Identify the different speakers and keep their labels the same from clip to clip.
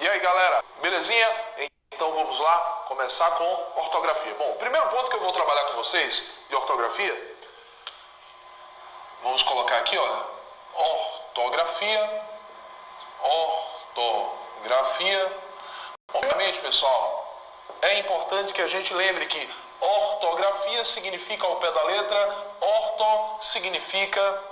Speaker 1: E aí, galera, belezinha? Então vamos lá começar com ortografia. Bom, o primeiro ponto que eu vou trabalhar com vocês de ortografia, vamos colocar aqui, olha, ortografia. Obviamente, pessoal, é importante que a gente lembre que ortografia significa ao pé da letra, orto significa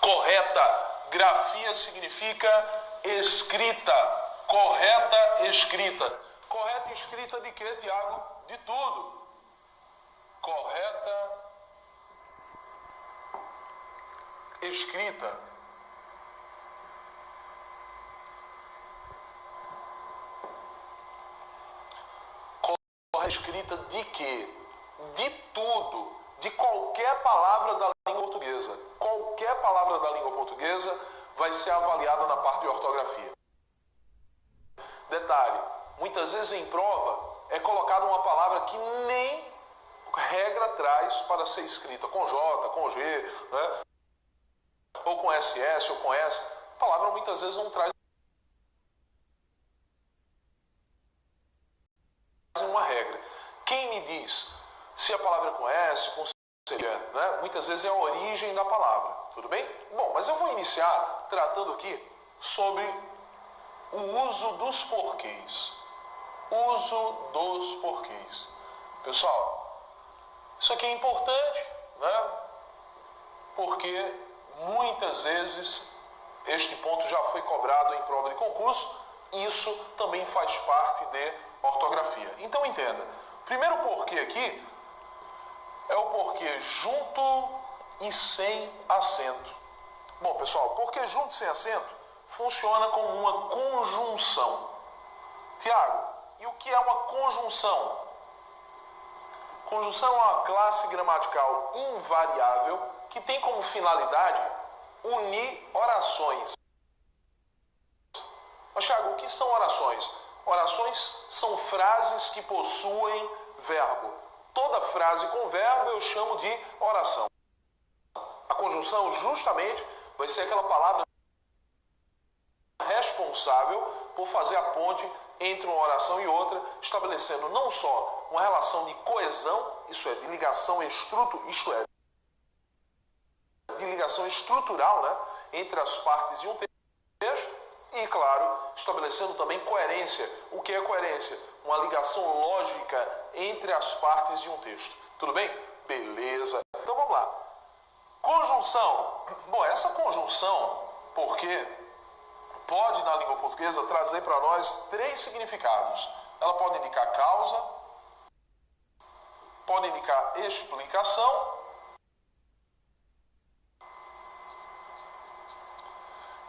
Speaker 1: correta, grafia significa escrita, correta escrita. Correta escrita de quê, Tiago? De tudo. Correta escrita. Correta escrita de quê? De tudo. De qualquer palavra da língua portuguesa. Qualquer palavra da língua portuguesa vai ser avaliada na parte de ortografia. Detalhe, muitas vezes em prova é colocada uma palavra que nem regra traz para ser escrita com J, com G, né? Ou com SS, ou com S. A palavra muitas vezes não traz uma regra. Quem me diz se a palavra é com S, com C, né? Muitas vezes é a origem da palavra. Tudo bem? Bom, mas eu vou iniciar tratando aqui sobre o uso dos porquês. Uso dos porquês. Pessoal, isso aqui é importante, né? Porque muitas vezes este ponto já foi cobrado em prova de concurso. Isso também faz parte de ortografia. Então entenda. O primeiro porquê aqui é o porquê junto e sem acento. Bom, pessoal, porquê junto e sem acento funciona como uma conjunção. Tiago, e o que é uma conjunção? Conjunção é uma classe gramatical invariável que tem como finalidade unir orações. Mas, Tiago, o que são orações? Orações são frases que possuem verbo. Toda frase com verbo eu chamo de oração. A conjunção justamente vai ser aquela palavra responsável por fazer a ponte entre uma oração e outra, estabelecendo não só uma relação de coesão, isso é, de ligação de ligação estrutural, né, entre as partes de um texto, e, claro, estabelecendo também coerência. O que é coerência? Uma ligação lógica entre as partes de um texto. Tudo bem? Beleza. Então vamos lá. Conjunção. Bom, essa conjunção, porque pode, na língua portuguesa, trazer para nós três significados. Ela pode indicar causa, pode indicar explicação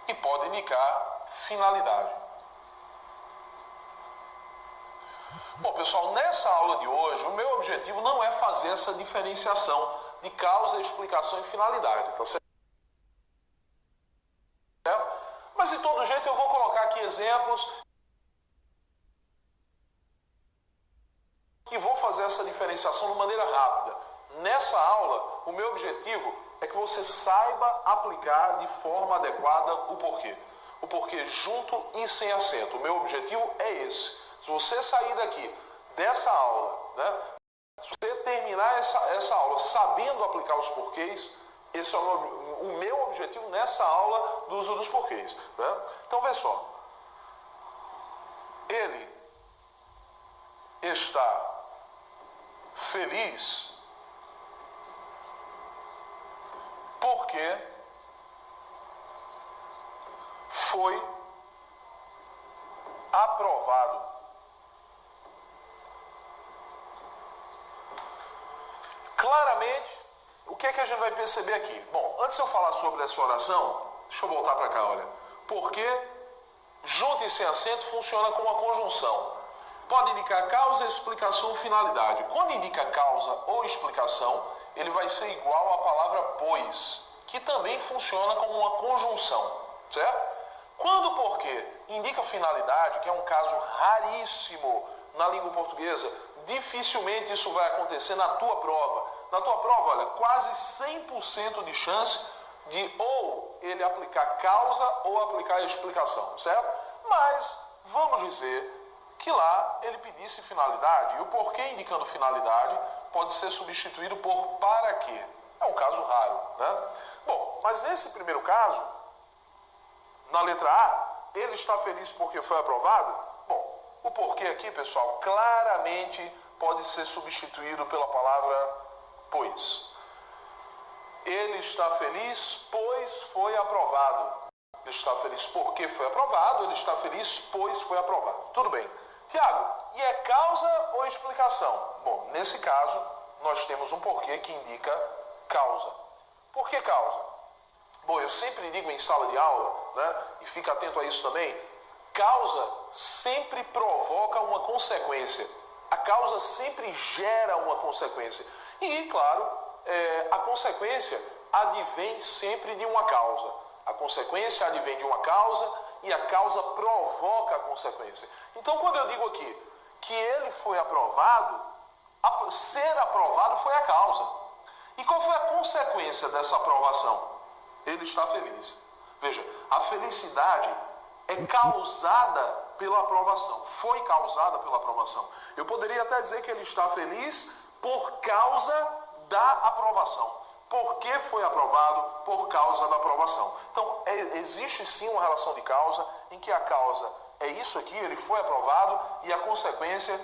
Speaker 1: e pode indicar finalidade. Bom, pessoal, nessa aula de hoje, o meu objetivo não é fazer essa diferenciação de causa, explicação e finalidade, tá certo? Mas, de todo jeito, eu vou colocar aqui exemplos e vou fazer essa diferenciação de maneira rápida. Nessa aula, o meu objetivo é que você saiba aplicar de forma adequada o porquê. O porquê junto e sem acento. O meu objetivo é esse. Se você sair daqui, dessa aula, né? Se você terminar essa aula sabendo aplicar os porquês, esse é o meu objetivo nessa aula do uso dos porquês, né? Então, vê só. Ele está feliz porque foi aprovado. Claramente, o que é que a gente vai perceber aqui? Bom, antes de eu falar sobre essa oração, deixa eu voltar para cá, olha. Porque junto e sem acento funciona como uma conjunção. Pode indicar causa, explicação ou finalidade. Quando indica causa ou explicação, ele vai ser igual à palavra pois, que também funciona como uma conjunção, certo? Quando o porquê indica finalidade, que é um caso raríssimo na língua portuguesa, dificilmente isso vai acontecer na tua prova. Na tua prova, olha, quase 100% de chance de ou ele aplicar causa ou aplicar explicação, certo? Mas vamos dizer que lá ele pedisse finalidade, e o porquê indicando finalidade pode ser substituído por para quê. É um caso raro, né? Bom, mas nesse primeiro caso, na letra A, ele está feliz porque foi aprovado? Bom, o porquê aqui, pessoal, claramente pode ser substituído pela palavra pois. Ele está feliz pois foi aprovado. Ele está feliz porque foi aprovado, ele está feliz pois foi aprovado. Tudo bem. Tiago, e é causa ou explicação? Bom, nesse caso, nós temos um porquê que indica causa. Por que causa? Bom, eu sempre digo em sala de aula, né, e fica atento a isso também, causa sempre provoca uma consequência. A causa sempre gera uma consequência. E, claro, a consequência advém sempre de uma causa. A consequência advém de uma causa e a causa provoca a consequência. Então, quando eu digo aqui que ele foi aprovado, ser aprovado foi a causa. E qual foi a consequência dessa aprovação? Ele está feliz. Veja, a felicidade é causada pela aprovação. Foi causada pela aprovação. Eu poderia até dizer que ele está feliz por causa da aprovação. Porque foi aprovado por causa da aprovação. Então, existe sim uma relação de causa em que a causa é isso aqui, ele foi aprovado e a consequência,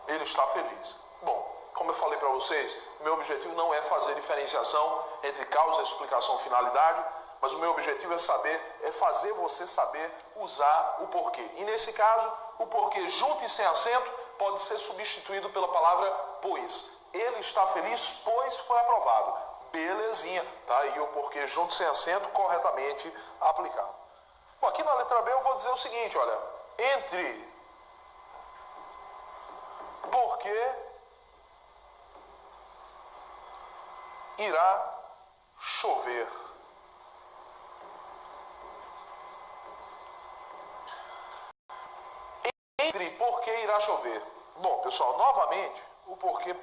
Speaker 1: ele está feliz. Bom, como eu falei para vocês, meu objetivo não é fazer diferenciação entre causa, explicação e finalidade, mas o meu objetivo é fazer você saber usar o porquê. E nesse caso, o porquê junto e sem acento pode ser substituído pela palavra pois. Ele está feliz, pois foi aprovado. Belezinha, tá aí o porquê junto sem acento corretamente aplicado. Bom, aqui na letra B eu vou dizer o seguinte, olha, entre porquê irá chover. Entre porquê irá chover. Bom, pessoal, novamente, o porquê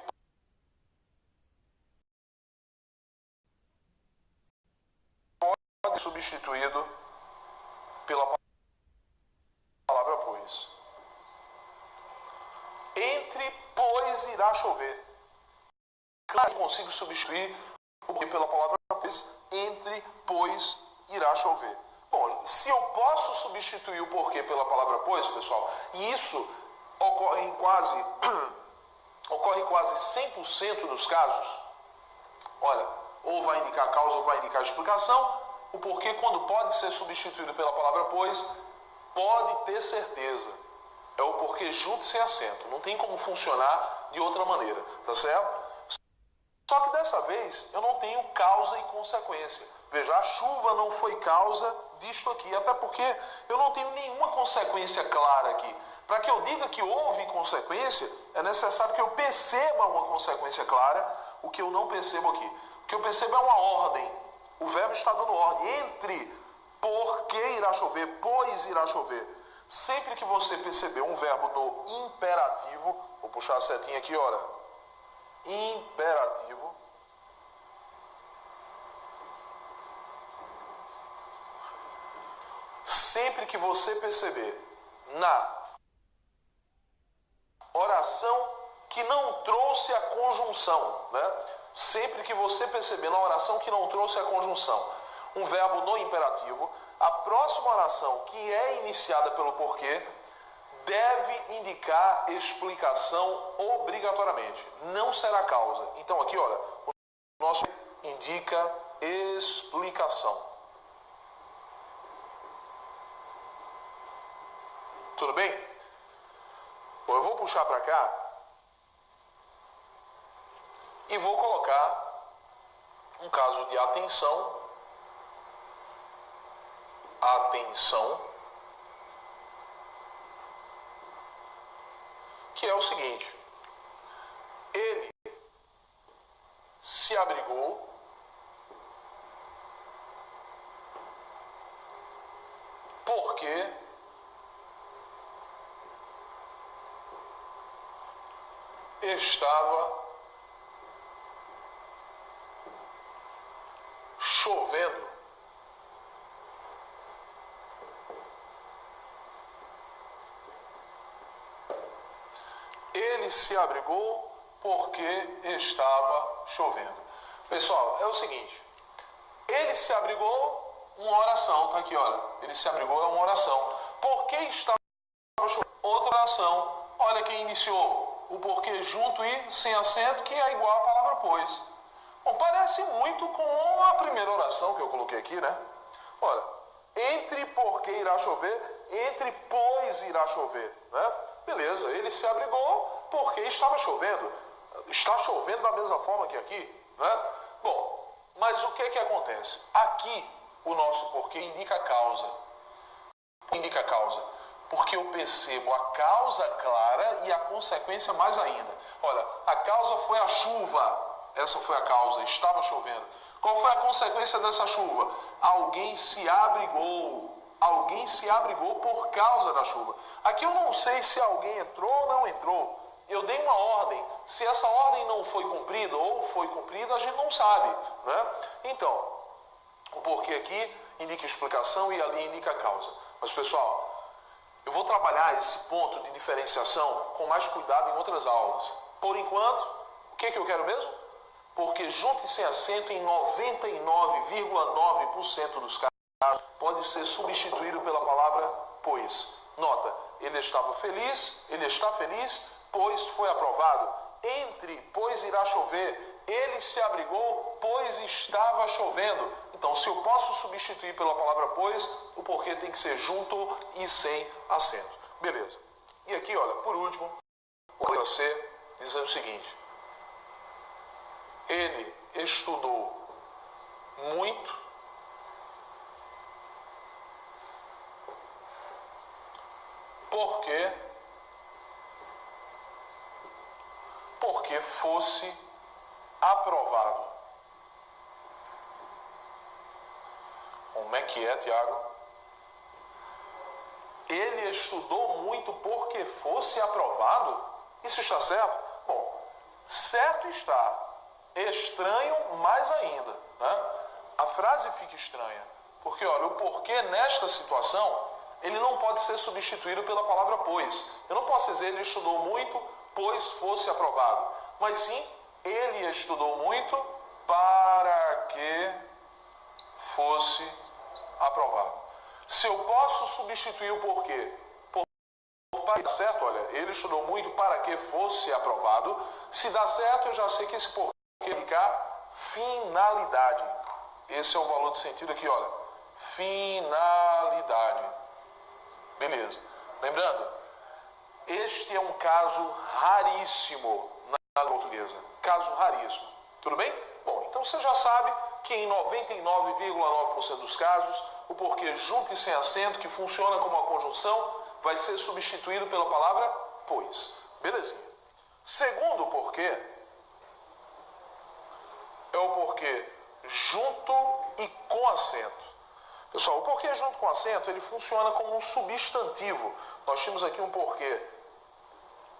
Speaker 1: pode ser substituído pela palavra pois. Entre pois irá chover. Claro, eu consigo substituir o porquê pela palavra pois. Entre pois irá chover. Bom, se eu posso substituir o porquê pela palavra pois, pessoal, e isso ocorre quase 100% dos casos, olha, ou vai indicar causa ou vai indicar explicação, o porquê, quando pode ser substituído pela palavra pois, pode ter certeza. É o porquê junto e sem acento. Não tem como funcionar de outra maneira, tá certo? Só que dessa vez eu não tenho causa e consequência. Veja, a chuva não foi causa disto aqui, até porque eu não tenho nenhuma consequência clara aqui. Para que eu diga que houve consequência, é necessário que eu perceba uma consequência clara, o que eu não percebo aqui. O que eu percebo é uma ordem. O verbo está dando ordem entre porque irá chover, pois irá chover. Sempre que você perceber um verbo no imperativo, vou puxar a setinha aqui, olha. Imperativo. Sempre que você perceber na oração que não trouxe a conjunção, né? Sempre que você perceber na oração que não trouxe a conjunção, um verbo no imperativo, a próxima oração, que é iniciada pelo porquê, deve indicar explicação obrigatoriamente. Não será causa. Então aqui, olha, o nosso indica explicação. Tudo bem? Bom, eu vou puxar para cá e vou colocar um caso de atenção. Atenção. Que é o seguinte: ele se abrigou porque estava chovendo. Ele se abrigou porque estava chovendo. Pessoal, é o seguinte. Ele se abrigou, uma oração. Está aqui, olha. Ele se abrigou é uma oração. Por que estava chovendo? Outra oração. Olha quem iniciou. O porquê junto e sem acento, que é igual à palavra pois. Bom, parece muito com a primeira oração que eu coloquei aqui, né? Olha, entre porque irá chover, entre pois irá chover, né? Beleza, ele se abrigou porque estava chovendo. Está chovendo da mesma forma que aqui, né? Bom, mas o que acontece? Aqui, o nosso porquê indica a causa. Indica a causa. Porque eu percebo a causa clara e a consequência mais ainda. Olha, a causa foi a chuva. Essa foi a causa, estava chovendo. Qual foi a consequência dessa chuva? Alguém se abrigou. Alguém se abrigou por causa da chuva. Aqui eu não sei se alguém entrou ou não entrou. Eu dei uma ordem. Se essa ordem não foi cumprida ou foi cumprida, a gente não sabe, né? Então, o porquê aqui indica explicação e ali indica a causa. Mas, pessoal, eu vou trabalhar esse ponto de diferenciação com mais cuidado em outras aulas. Por enquanto, o que eu quero mesmo? Porque junto e sem acento em 99,9% dos casos pode ser substituído pela palavra pois. Nota, ele estava feliz, ele está feliz, pois foi aprovado. Entre, pois irá chover, ele se abrigou, pois estava chovendo. Então, se eu posso substituir pela palavra pois, o porquê tem que ser junto e sem acento. Beleza. E aqui, olha, por último, o letra C dizendo o seguinte. Ele estudou muito porque fosse aprovado. Como é que é, Tiago? Ele estudou muito porque fosse aprovado? Isso está certo? Bom, certo está. Estranho mais ainda, né? A frase fica estranha, porque olha, o porquê nesta situação, ele não pode ser substituído pela palavra pois. Eu não posso dizer ele estudou muito, pois fosse aprovado, mas sim, ele estudou muito para que fosse aprovado. Se eu posso substituir o porquê por certo, olha, ele estudou muito para que fosse aprovado. Se dá certo, eu já sei que esse porquê indicar finalidade. Esse é o valor de sentido aqui, olha. Finalidade. Beleza. Lembrando, este é um caso raríssimo na portuguesa. Caso raríssimo. Tudo bem? Bom, então você já sabe que em 99,9% dos casos, o porquê junto e sem acento, que funciona como uma conjunção, vai ser substituído pela palavra pois. Belezinha. Segundo porquê, é o porquê junto e com acento. Pessoal, o porquê junto com acento, ele funciona como um substantivo. Nós tínhamos aqui um porquê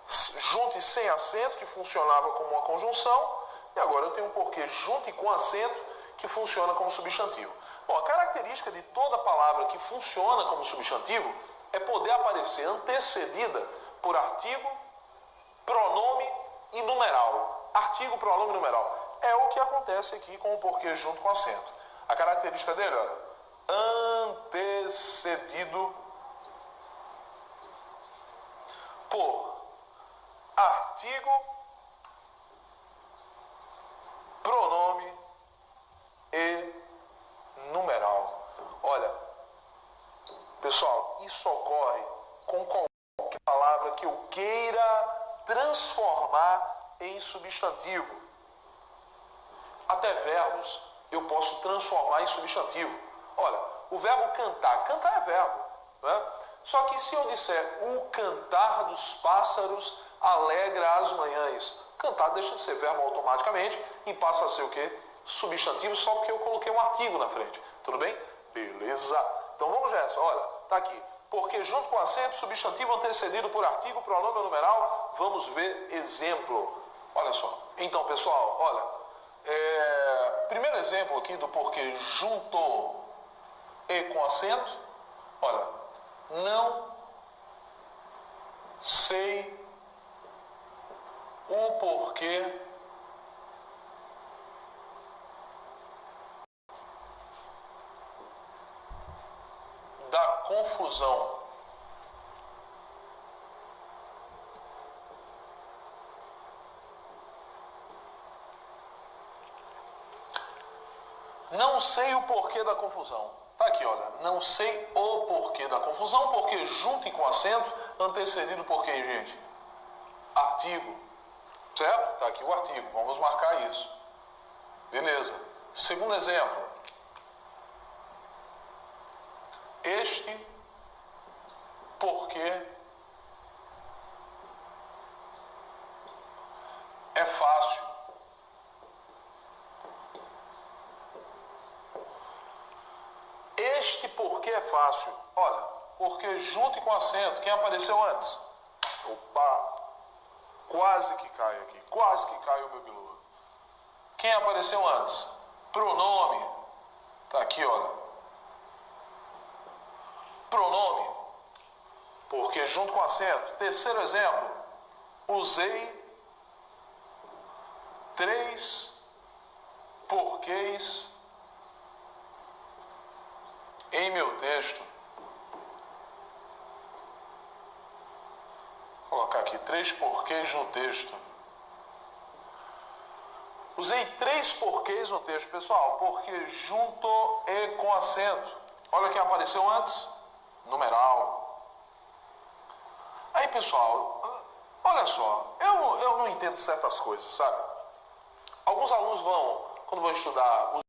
Speaker 1: junto e sem acento, que funcionava como uma conjunção, e agora eu tenho um porquê junto e com acento, que funciona como substantivo. Bom, a característica de toda palavra que funciona como substantivo é poder aparecer antecedida por artigo, pronome e numeral. Artigo, pronome e numeral. É o que acontece aqui com o porquê junto com acento. A característica dele, olha, antecedido por artigo, pronome e numeral. Olha, pessoal, isso ocorre com qualquer palavra que eu queira transformar em substantivo. Até verbos eu posso transformar em substantivo. Olha, o verbo cantar. Cantar é verbo, né? Só que se eu disser o cantar dos pássaros alegra as manhãs, cantar deixa de ser verbo automaticamente e passa a ser o quê? Substantivo, só porque eu coloquei um artigo na frente. Tudo bem? Beleza. Então vamos nessa. Olha, tá aqui. Porque junto com acento, substantivo antecedido por artigo, pronome ou numeral. Vamos ver exemplo. Olha só. Então, pessoal, olha. Primeiro exemplo aqui do porquê junto e com acento. Olha. Não sei o porquê da confusão. Não sei o porquê da confusão. Tá aqui, olha. Não sei o porquê da confusão, porque junto e com acento, antecedido por quem, gente? Artigo. Certo? Tá aqui o artigo. Vamos marcar isso. Beleza. Segundo exemplo. Este porquê é fácil. Este porquê é fácil. Olha, porque junto e com acento, quem apareceu antes? Opa! Quase que cai aqui. Quase que cai o meu bilu. Quem apareceu antes? Pronome. Tá aqui, olha. Pronome. Porque junto com acento. Terceiro exemplo. Usei 3 porquês em meu texto. Vou colocar aqui 3 porquês no texto. Usei 3 porquês no texto, pessoal, porque junto e com acento. Olha quem apareceu antes. Numeral. Aí, pessoal, olha só, eu não entendo certas coisas, sabe? Alguns alunos quando vão estudar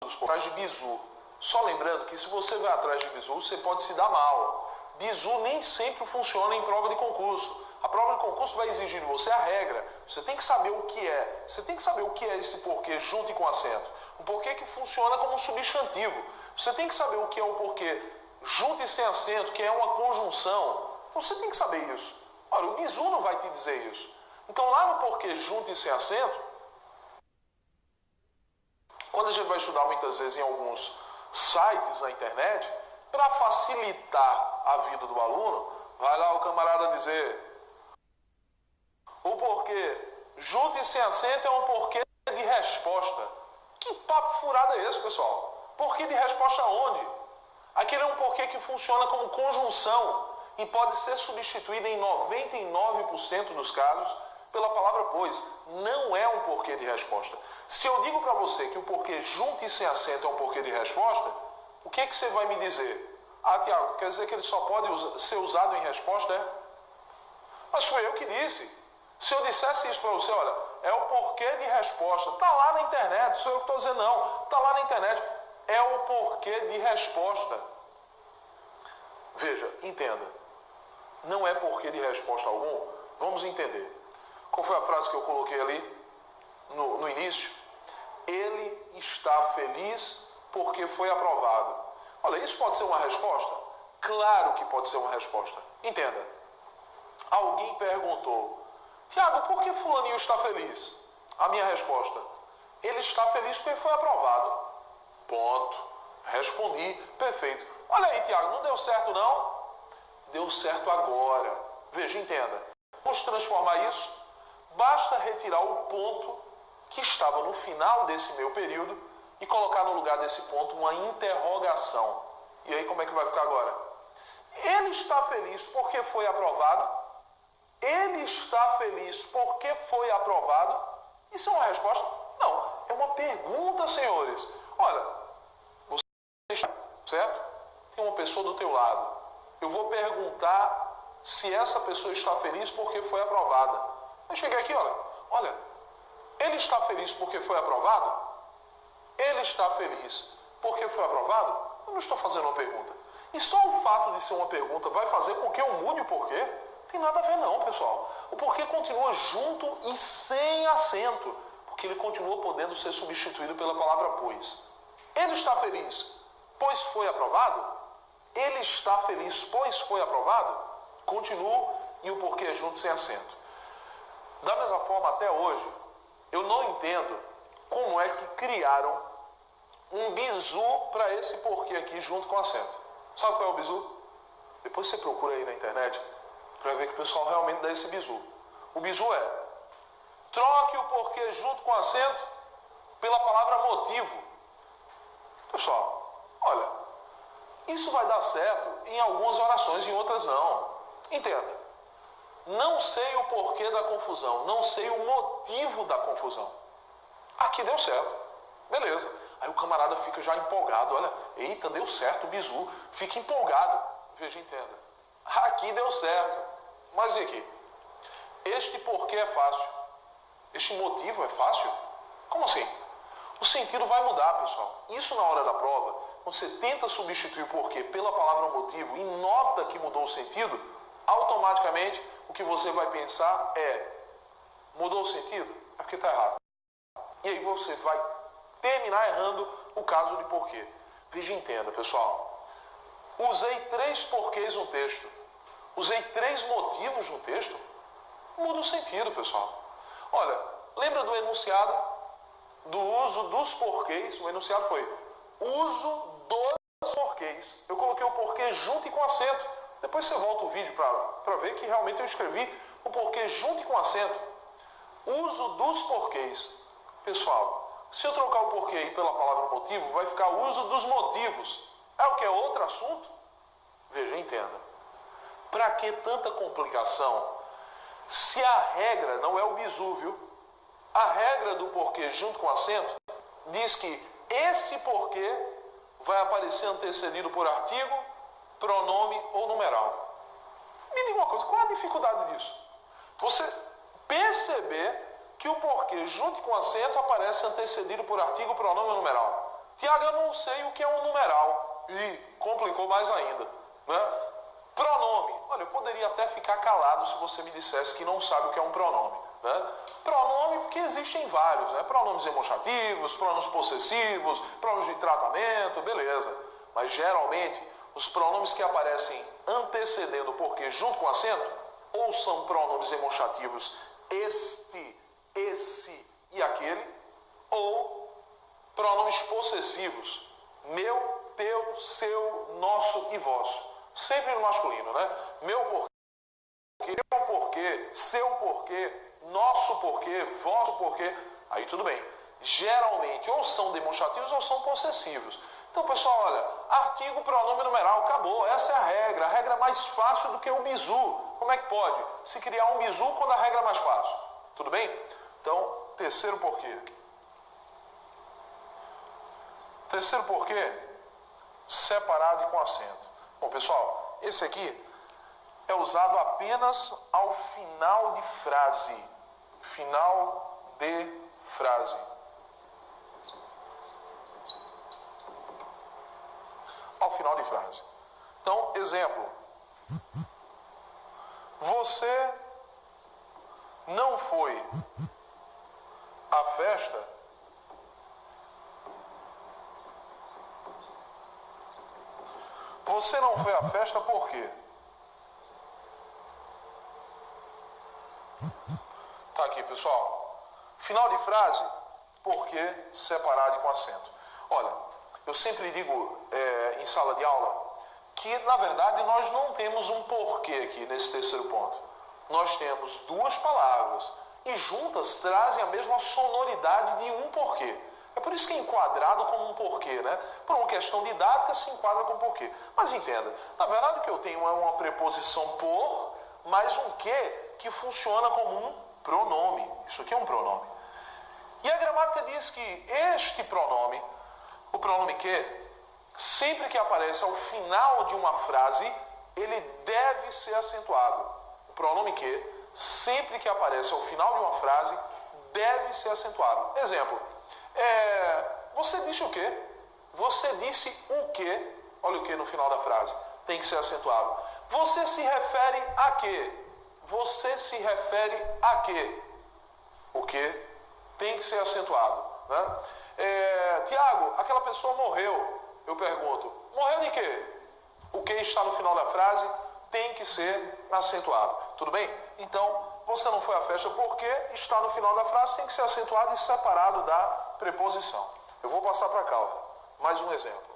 Speaker 1: os porquês de bizu. Só lembrando que se você vai atrás de bizu, você pode se dar mal. Bizu nem sempre funciona em prova de concurso. A prova de concurso vai exigir de você a regra. Você tem que saber o que é. Você tem que saber o que é esse porquê junto e com acento. Um porquê que funciona como um substantivo. Você tem que saber o que é o porquê junto e sem acento, que é uma conjunção. Então você tem que saber isso. Olha, o bizu não vai te dizer isso. Então lá no porquê junto e sem acento, quando a gente vai estudar muitas vezes em alguns sites na internet, para facilitar a vida do aluno, vai lá o camarada dizer: o porquê junto e sem acento é um porquê de resposta. Que papo furado é esse, pessoal? Porquê de resposta aonde? Aquele é um porquê que funciona como conjunção e pode ser substituído em 99% dos casos pela palavra pois. Não é um porquê de resposta. Se eu digo para você que o porquê junto e sem acento é um porquê de resposta, o que você vai me dizer? Ah, Tiago, quer dizer que ele só pode ser usado em resposta, é? Mas foi eu que disse. Se eu dissesse isso para você, olha, é o porquê de resposta. Está lá na internet, sou eu que estou dizendo não. Está lá na internet. É o porquê de resposta. Veja, entenda. Não é porquê de resposta algum. Vamos entender. Qual foi a frase que eu coloquei ali no início? Ele está feliz porque foi aprovado. Olha, isso pode ser uma resposta? Claro que pode ser uma resposta. Entenda. Alguém perguntou: Tiago, por que fulaninho está feliz? A minha resposta: ele está feliz porque foi aprovado. Ponto. Respondi. Perfeito. Olha aí, Tiago, não deu certo não? Deu certo agora. Veja, entenda. Vamos transformar isso? Basta retirar o ponto que estava no final desse meu período e colocar no lugar desse ponto uma interrogação. E aí como é que vai ficar agora? Ele está feliz porque foi aprovado? Ele está feliz porque foi aprovado? Isso é uma resposta? Não, é uma pergunta, senhores. Olha, você está certo? Tem uma pessoa do teu lado. Eu vou perguntar se essa pessoa está feliz porque foi aprovada. Eu cheguei aqui, olha, ele está feliz porque foi aprovado? Ele está feliz porque foi aprovado? Eu não estou fazendo uma pergunta. E só o fato de ser uma pergunta vai fazer com que eu mude o porquê? Não tem nada a ver não, pessoal. O porquê continua junto e sem acento, porque ele continua podendo ser substituído pela palavra pois. Ele está feliz, pois foi aprovado? Ele está feliz, pois foi aprovado? Continuo e o porquê é junto sem acento. Da mesma forma, até hoje, eu não entendo como é que criaram um bizu para esse porquê aqui junto com acento. Sabe qual é o bizu? Depois você procura aí na internet para ver que o pessoal realmente dá esse bizu. O bizu é Troque o porquê junto com acento pela palavra motivo. Pessoal, olha, isso vai dar certo em algumas orações, em outras não. Entenda. Não sei o porquê da confusão, não sei o motivo da confusão. Aqui deu certo. Beleza. Aí o camarada fica já empolgado. Olha, eita, deu certo o bizu. Fica empolgado. Veja, entenda. Aqui deu certo. Mas e aqui? Este porquê é fácil. Este motivo é fácil? Como assim? O sentido vai mudar, pessoal. Isso na hora da prova, quando você tenta substituir o porquê pela palavra motivo e nota que mudou o sentido, automaticamente o que você vai pensar é: mudou o sentido? É porque está errado. E aí você vai terminar errando o caso de porquê. Veja e entenda, pessoal. Usei 3 porquês no texto. Usei 3 motivos no texto. Muda o sentido, pessoal. Olha, lembra do enunciado? Do uso dos porquês? O enunciado foi uso dos porquês. Eu coloquei o porquê junto e com acento. Depois você volta o vídeo para ver que realmente eu escrevi o porquê junto e com acento. Uso dos porquês. Pessoal, se eu trocar o porquê aí pela palavra motivo, vai ficar uso dos motivos. É o que? É outro assunto? Veja, entenda. Para que tanta complicação? Se a regra não é o bizu, viu? A regra do porquê junto com acento diz que esse porquê vai aparecer antecedido por artigo, pronome ou numeral. Me diga uma coisa, qual é a dificuldade disso? Você perceber que o porquê junto com acento aparece antecedido por artigo, pronome ou numeral. Tiago, eu não sei o que é um numeral. E complicou mais ainda, né? Pronome. Olha, eu poderia até ficar calado se você me dissesse que não sabe o que é um pronome, né? Pronome, porque existem vários, né? Pronomes demonstrativos, pronomes possessivos, pronomes de tratamento, beleza. Mas geralmente, os pronomes que aparecem antecedendo o porquê junto com acento, ou são pronomes demonstrativos este, esse e aquele, ou pronomes possessivos, meu, teu, seu, nosso e vosso. Sempre no masculino, né? Meu porquê, teu porquê, seu porquê, nosso porquê, vosso porquê. Aí tudo bem. Geralmente ou são demonstrativos ou são possessivos. Então, pessoal, olha, artigo, pronome, numeral, acabou. Essa é a regra é mais fácil do que o bizu. Como é que pode se criar um bizu quando a regra é mais fácil? Tudo bem? Então, terceiro porquê. Terceiro porquê, separado e com acento. Bom, pessoal, esse aqui é usado apenas ao final de frase. Final de frase. Ao final de frase. Então, exemplo. Você não foi à festa Você não foi à festa por quê? Tá aqui, pessoal. Final de frase, porquê separado e com acento. Olha, eu sempre digo em sala de aula que, na verdade, nós não temos um porquê aqui nesse terceiro ponto. Nós temos 2 palavras e juntas trazem a mesma sonoridade de um porquê. É por isso que é enquadrado como um porquê, né? Por uma questão didática se enquadra como porquê. Mas entenda, na verdade o que eu tenho é uma preposição por, mais um que funciona como um pronome. Isso aqui é um pronome. E a gramática diz que este pronome, o pronome que, sempre que aparece ao final de uma frase, ele deve ser acentuado. O pronome que, sempre que aparece ao final de uma frase, deve ser acentuado. Exemplo. Você disse o quê? Você disse o quê? Olha o que no final da frase. Tem que ser acentuado. Você se refere a quê? Você se refere a quê? O quê? Tem que ser acentuado, né? Tiago, aquela pessoa morreu. Eu pergunto, morreu de quê? O que está no final da frase tem que ser acentuado. Tudo bem? Então, você não foi à festa porque está no final da frase, tem que ser acentuado e separado da preposição. Eu vou passar para cá, olha. Mais um exemplo.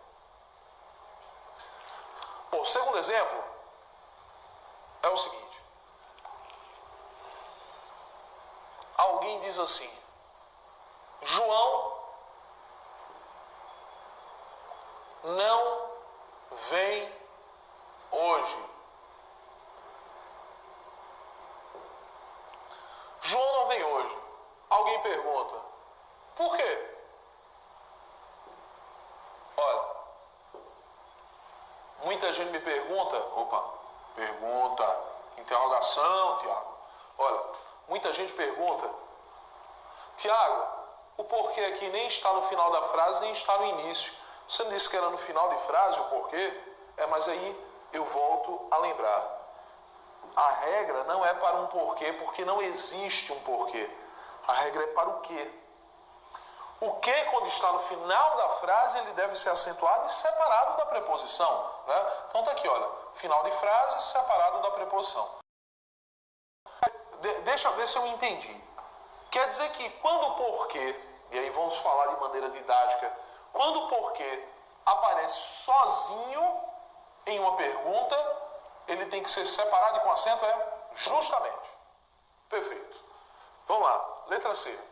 Speaker 1: Bom, o segundo exemplo é o seguinte. Ao alguém diz assim: João não vem hoje. João não vem hoje. Alguém pergunta: por quê? Olha, muita gente me pergunta, interrogação, Tiago. Olha, muita gente pergunta: Tiago, o porquê aqui nem está no final da frase, nem está no início. Você me disse que era no final de frase o porquê? Mas aí eu volto a lembrar. A regra não é para um porquê, porque não existe um porquê. A regra é para o quê. O que, quando está no final da frase, ele deve ser acentuado e separado da preposição. Né? Então está aqui, olha, final de frase separado da preposição. Deixa eu ver se eu entendi. Quer dizer que quando o porquê, e aí vamos falar de maneira didática, quando o porquê aparece sozinho em uma pergunta, ele tem que ser separado e com acento, justamente. Perfeito. Vamos lá, letra C.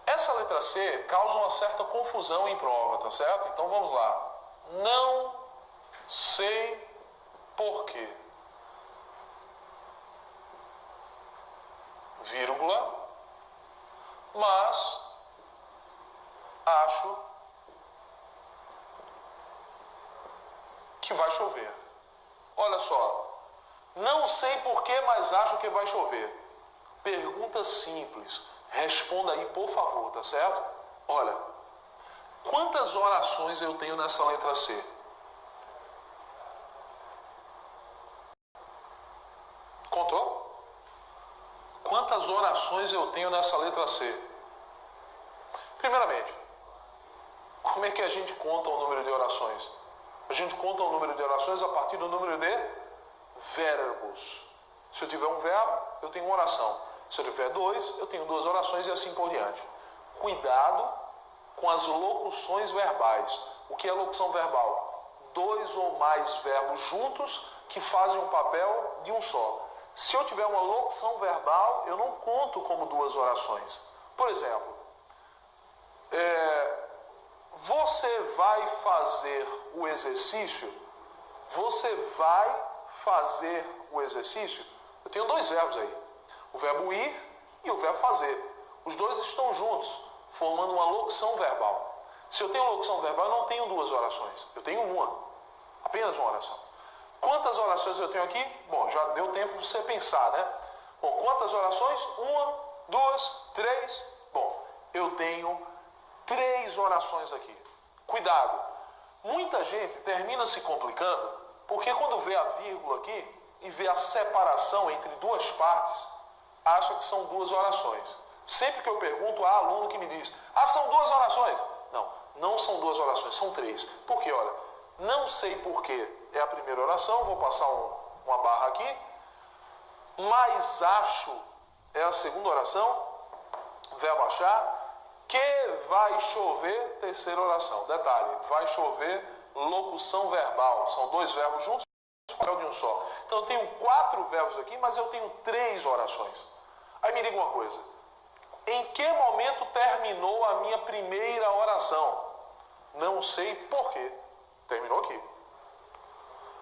Speaker 1: Essa letra C causa uma certa confusão em prova, tá certo? Então vamos lá. Não sei porquê. Vírgula. Mas acho que vai chover. Olha só. Não sei porquê, mas acho que vai chover. Pergunta simples. Responda aí, por favor, tá certo? Olha, quantas orações eu tenho nessa letra C? Contou? Quantas orações eu tenho nessa letra C? Primeiramente, como é que a gente conta o número de orações? A gente conta o número de orações a partir do número de verbos. Se eu tiver um verbo, eu tenho uma oração. Se eu tiver dois, eu tenho duas orações e assim por diante. Cuidado com as locuções verbais. O que é locução verbal? Dois ou mais verbos juntos que fazem um papel de um só. Se eu tiver uma locução verbal, eu não conto como duas orações. Por exemplo, você vai fazer o exercício? Você vai fazer o exercício? Eu tenho dois verbos aí. O verbo ir e o verbo fazer. Os dois estão juntos, formando uma locução verbal. Se eu tenho locução verbal, eu não tenho duas orações. Eu tenho uma. Apenas uma oração. Quantas orações eu tenho aqui? Bom, já deu tempo de você pensar, né? Bom, quantas orações? Uma, duas, três. Bom, eu tenho 3 orações aqui. Cuidado. Muita gente termina se complicando porque quando vê a vírgula aqui e vê a separação entre duas partes, acha que são 2 orações. Sempre que eu pergunto, há aluno que me diz: são 2 orações. Não, não são 2 orações, são 3. Porque, olha, não sei porquê é a primeira oração, vou passar uma barra aqui. Mas acho é a segunda oração, verbo achar. Que vai chover, terceira oração. Detalhe, vai chover, locução verbal. São 2 verbos juntos, papel de um só. Então eu tenho 4 verbos aqui, mas eu tenho 3 orações. Aí me diga uma coisa. Em que momento terminou a minha primeira oração? Não sei porquê. Terminou aqui.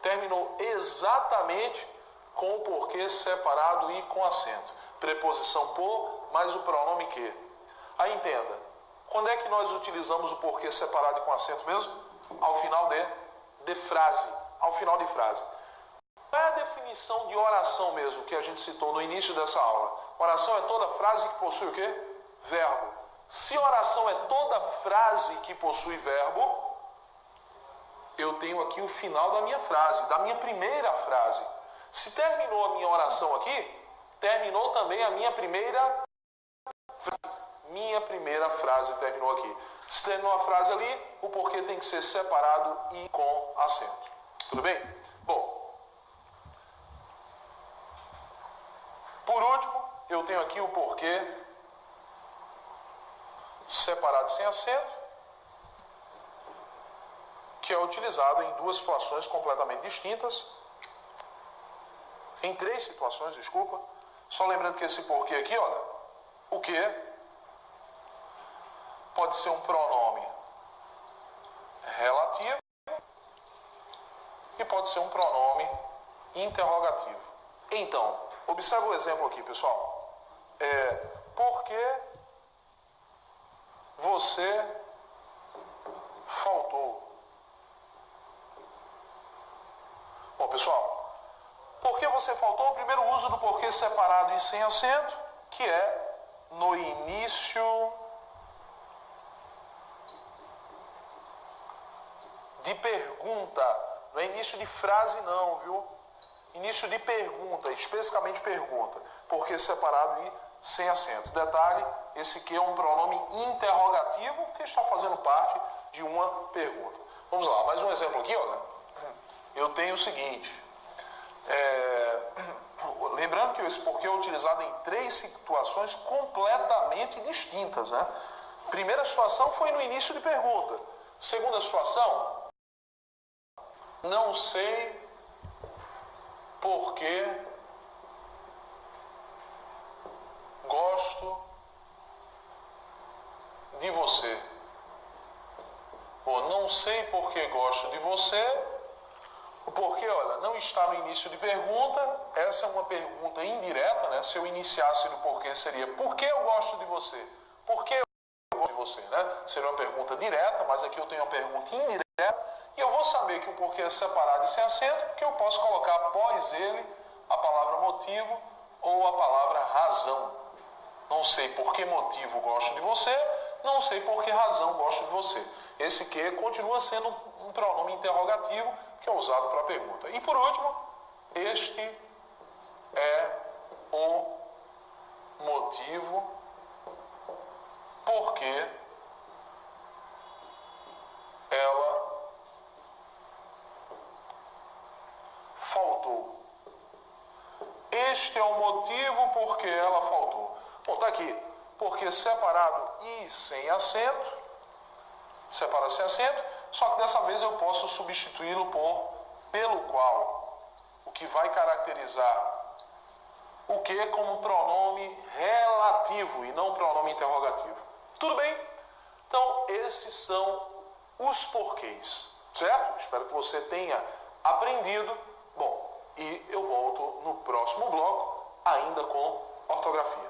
Speaker 1: Terminou exatamente com o porquê separado e com acento. Preposição por, mais o pronome que. Aí entenda. Quando é que nós utilizamos o porquê separado e com acento mesmo? Ao final de frase. Ao final de frase. Qual é a definição de oração mesmo que a gente citou no início dessa aula? Oração é toda frase que possui o quê? Verbo. Se oração é toda frase que possui verbo, eu tenho aqui o final da minha frase, da minha primeira frase. Se terminou a minha oração aqui, terminou também a minha primeira frase. Minha primeira frase terminou aqui. Se terminou a frase ali, o porquê tem que ser separado e com acento. Tudo bem? Bom. Por último, eu tenho aqui o porquê separado sem acento, que é utilizado em 2 situações completamente distintas. Em 3 situações, desculpa. Só lembrando que esse porquê aqui, olha, o que pode ser um pronome relativo e pode ser um pronome interrogativo. Então, observa o exemplo aqui, pessoal. Por que você faltou? Bom, pessoal, por que você faltou? O primeiro uso do porquê separado e sem acento, que é no início de pergunta. Não é início de frase não, viu? Início de pergunta, especificamente pergunta. Porquê separado e sem acento. Detalhe, esse que é um pronome interrogativo que está fazendo parte de uma pergunta. Vamos lá, mais um exemplo aqui, olha. Eu tenho o seguinte. Lembrando que esse porquê é utilizado em 3 situações completamente distintas, né? Primeira situação foi no início de pergunta. Segunda situação, não sei por que gosto de você. Ou não sei por que gosto de você. O porquê, olha, não está no início de pergunta. Essa é uma pergunta indireta, né? Se eu iniciasse no porquê seria por que eu gosto de você? Por que eu gosto de você, né? Seria uma pergunta direta, mas aqui eu tenho uma pergunta indireta. E eu vou saber que o porquê é separado e sem acento, porque eu posso colocar após ele a palavra motivo ou a palavra razão. Não sei por que motivo gosto de você, não sei por que razão gosto de você. Esse que continua sendo um pronome interrogativo que é usado para a pergunta. E por último, este é o motivo por que ela faltou. Este é o motivo por que ela faltou. Bom, tá aqui. Porque separado e sem acento. Separado sem acento. Só que dessa vez eu posso substituí-lo por pelo qual. O que vai caracterizar o que como pronome relativo e não pronome interrogativo. Tudo bem? Então, esses são os porquês. Certo? Espero que você tenha aprendido. Bom, e eu volto no próximo bloco, ainda com ortografia.